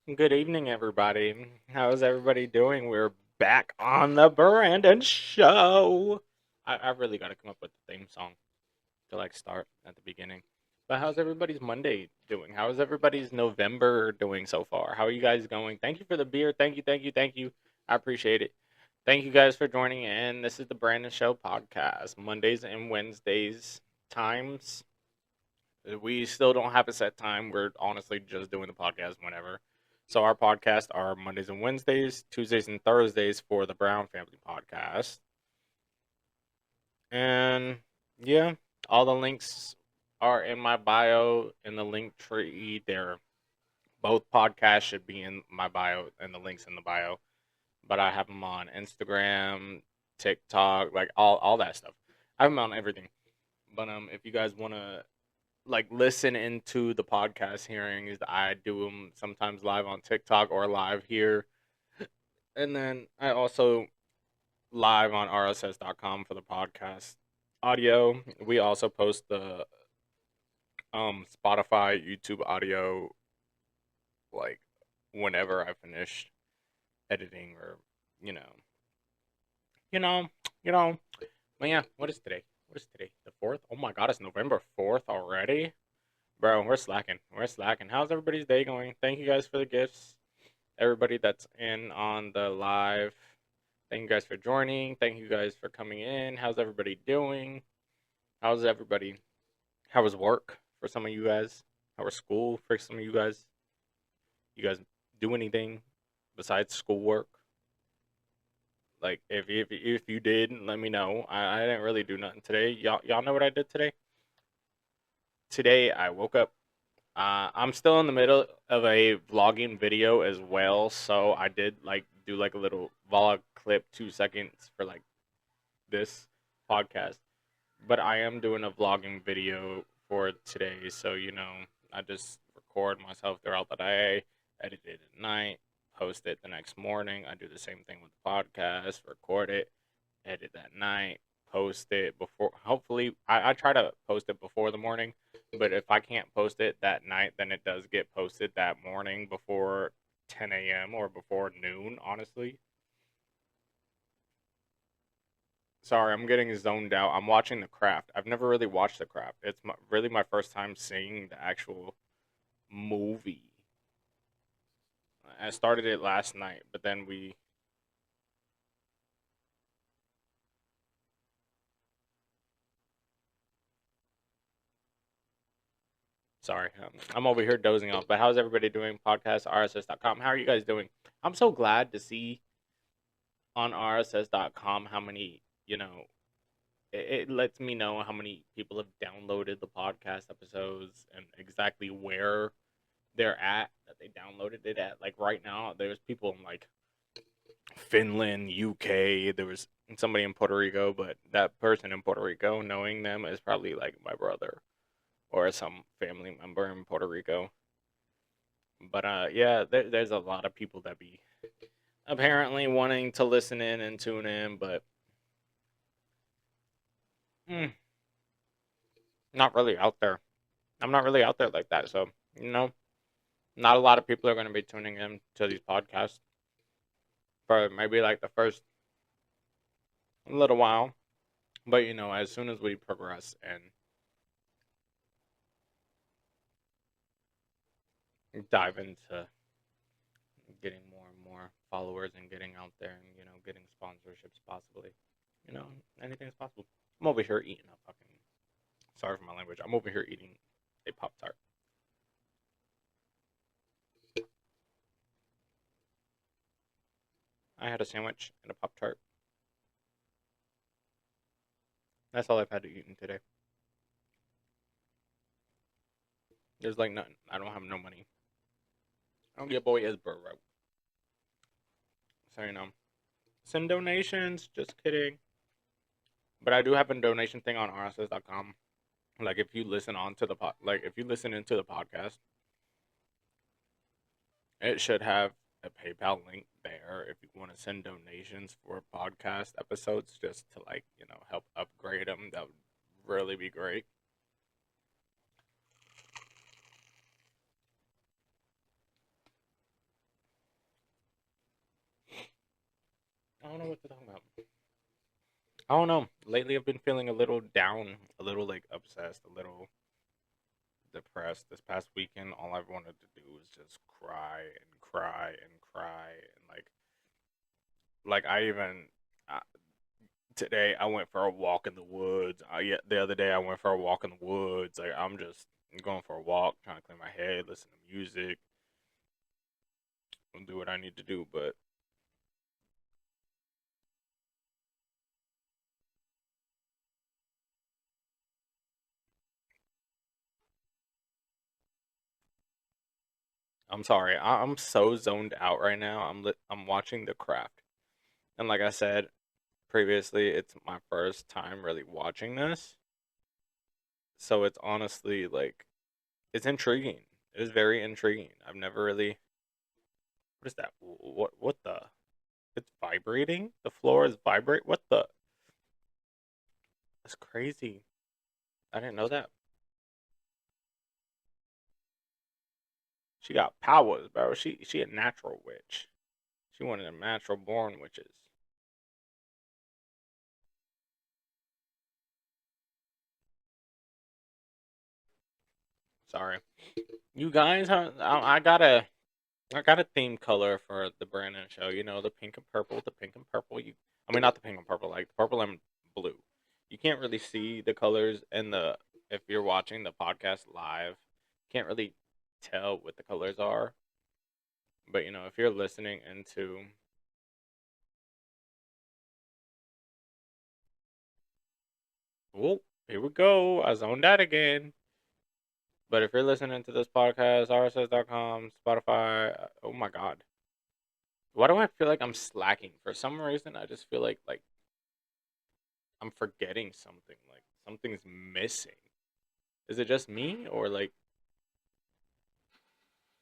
Good evening, everybody. How's everybody doing? We're back on the Brandon Show. I really got to come up with the theme song to start at the beginning. But how's everybody's Monday doing? How is everybody's November doing so far? How are you guys going? Thank you for the beer. Thank you, thank you, thank you. I appreciate it. Thank you guys for joining in. This is the Brandon Show podcast, Mondays and Wednesdays times. We still don't have a set time. We're honestly just doing the podcast whenever. So our podcasts are Mondays and Wednesdays, Tuesdays and Thursdays for the Brown Family podcast. And yeah, all the links are in my bio in the link tree there. Both podcasts should be in my bio and the links in the bio. But I have them on Instagram, TikTok, like all that stuff. I have them on everything. But if you guys want to listen into the podcast hearings. I do them sometimes live on TikTok or live here. And then I also live on rss.com for the podcast audio. We also post the Spotify, YouTube audio like whenever I finish editing or you know. You know, you know. But yeah, what is today? What is today? The 4th? Oh my god, it's November 4th already? Bro, we're slacking. We're slacking. How's everybody's day going? Thank you guys for the gifts. Everybody that's in on the live. Thank you guys for joining. Thank you guys for coming in. How's everybody doing? How's everybody? How was work for some of you guys? How was school for some of you guys? You guys do anything besides schoolwork? Like if you did, let me know. I didn't really do nothing today. Y'all know what I did today? Today I woke up. I'm still in the middle of a vlogging video as well, so I did do a little vlog clip, 2 seconds for this podcast. But I am doing a vlogging video for today, so I just record myself throughout the day, edit it at night, post it the next morning. I do the same thing with the podcast, record it, edit that night, post it before. Hopefully, I try to post it before the morning, but if I can't post it that night, then it does get posted that morning before 10 a.m. or before noon, honestly. Sorry, I'm getting zoned out. I'm watching The Craft. I've never really watched The Craft. It's really my first time seeing the actual movie. I started it last night, but then we. Sorry, I'm over here dozing off. But how's everybody doing? Podcast rss.com. How are you guys doing? I'm so glad to see on rss.com how many, it lets me know how many people have downloaded the podcast episodes and exactly where they're at that they downloaded it at. Like right now, there's people in Finland, UK. There was somebody in Puerto Rico, but that person in Puerto Rico, knowing them, is probably like my brother or some family member in Puerto Rico. But yeah, there's a lot of people that be apparently wanting to listen in and tune in, but mm, not really out there. I'm not really out there like that, so you know, not a lot of people are going to be tuning in to these podcasts for maybe the first little while. But as soon as we progress and dive into getting more and more followers and getting out there and getting sponsorships possibly, you know, anything's possible. I'm over here eating a fucking. Sorry for my language. I'm over here eating a Pop Tart. I had a sandwich and a Pop Tart. That's all I've had to eat in today. There's nothing. I don't have no money. Oh, your boy is broke. So send donations. Just kidding. But I do have a donation thing on rss.com. Like if you listen on to the if you listen into the podcast, it should have a PayPal link there if you want to send donations for podcast episodes, just to help upgrade them. That would really be great. don't know what to talk about. I don't know. Lately, I've been feeling a little down, a little like obsessed, a little depressed. This past weekend, all I wanted to do was just cry and cry and cry and like I even uh, today I went for a walk in the woods. Yeah, the other day I went for a walk in the woods. Like I'm just going for a walk, trying to clear my head, listen to music, and do what I need to do. But I'm sorry, I'm so zoned out right now. I'm watching The Craft, and like I said previously, it's my first time really watching this, so it's honestly like it's intriguing. It is very intriguing. I've never really. What is that? What the? It's vibrating. The floor is vibrate. What the? That's crazy. I didn't know that. She got powers, bro. She a natural witch. She one of them natural born witches. Sorry, you guys. I got a theme color for the Brandon show. You know, the pink and purple. The pink and purple. I mean, not the pink and purple. Like the purple and blue. You can't really see the colors in the if you're watching the podcast live. You can't really tell what the colors are. But you know, if you're listening into, oh, here we go. I zoned out again. But if you're listening to this podcast, RSS.com, Spotify, oh my God. Why do I feel like I'm slacking? For some reason, I just feel like I'm forgetting something. Like something's missing. Is it just me? Or like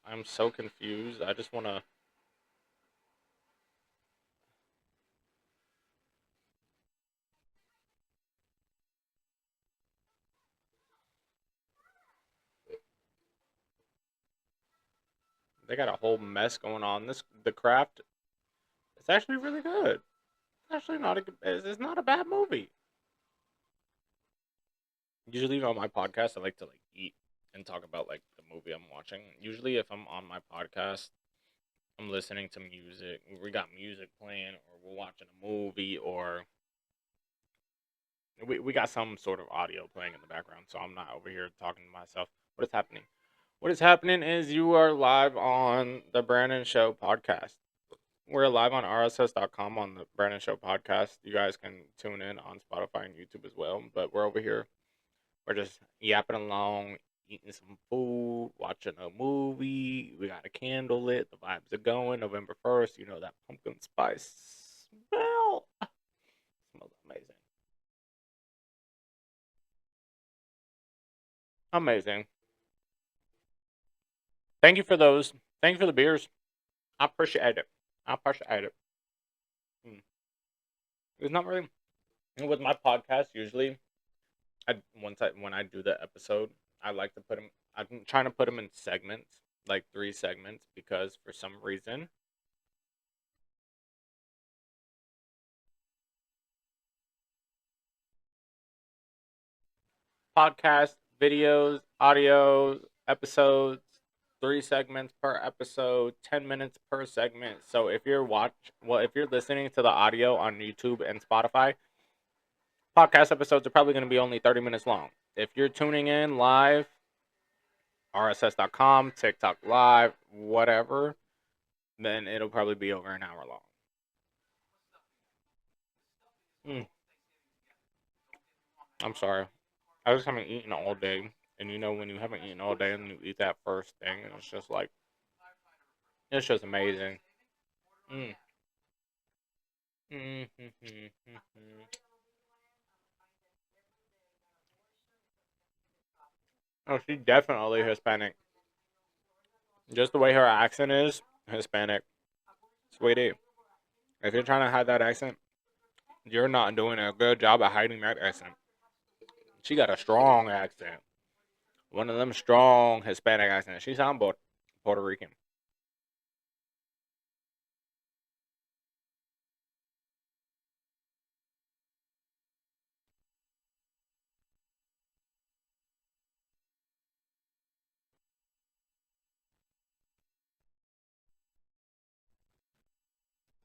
I'm so confused. I just want to. They got a whole mess going on. The Craft, it's actually really good. It's actually not a it's not a bad movie. Usually on my podcast, I like to like eat and talk about like the movie I'm watching. Usually, if I'm on my podcast, I'm listening to music. We got music playing, or we're watching a movie, or we got some sort of audio playing in the background. So I'm not over here talking to myself. What is happening? What is happening is you are live on the Brandon Show podcast. We're live on RSS.com on the Brandon Show podcast. You guys can tune in on Spotify and YouTube as well. But we're over here. We're just yapping along, eating some food, watching a movie. We got a candle lit. The vibes are going. November 1st, you know that pumpkin spice smell. Smells amazing. Amazing. Thank you for those. Thank you for the beers. I appreciate it. I appreciate it. Mm. It's not really with my podcast. Usually, when I do the episode, I like to put them. I'm trying to put them in segments, like 3 segments, because for some reason, podcast, videos, audio, episodes, 3 segments per episode, 10 minutes per segment. So if you're listening to the audio on YouTube and Spotify, podcast episodes are probably going to be only 30 minutes long. If you're tuning in live, RSS.com, TikTok Live, whatever, then it'll probably be over an hour long. Mm, I'm sorry. I just haven't eaten all day. And you know, when you haven't eaten all day and you eat that first thing, it's just like, it's just amazing. Mm. Mm-hmm. Oh, she's definitely Hispanic. Just the way her accent is, Hispanic. Sweetie, if you're trying to hide that accent, you're not doing a good job at hiding that accent. She got a strong accent. One of them strong Hispanic accents. She sounds Puerto Rican.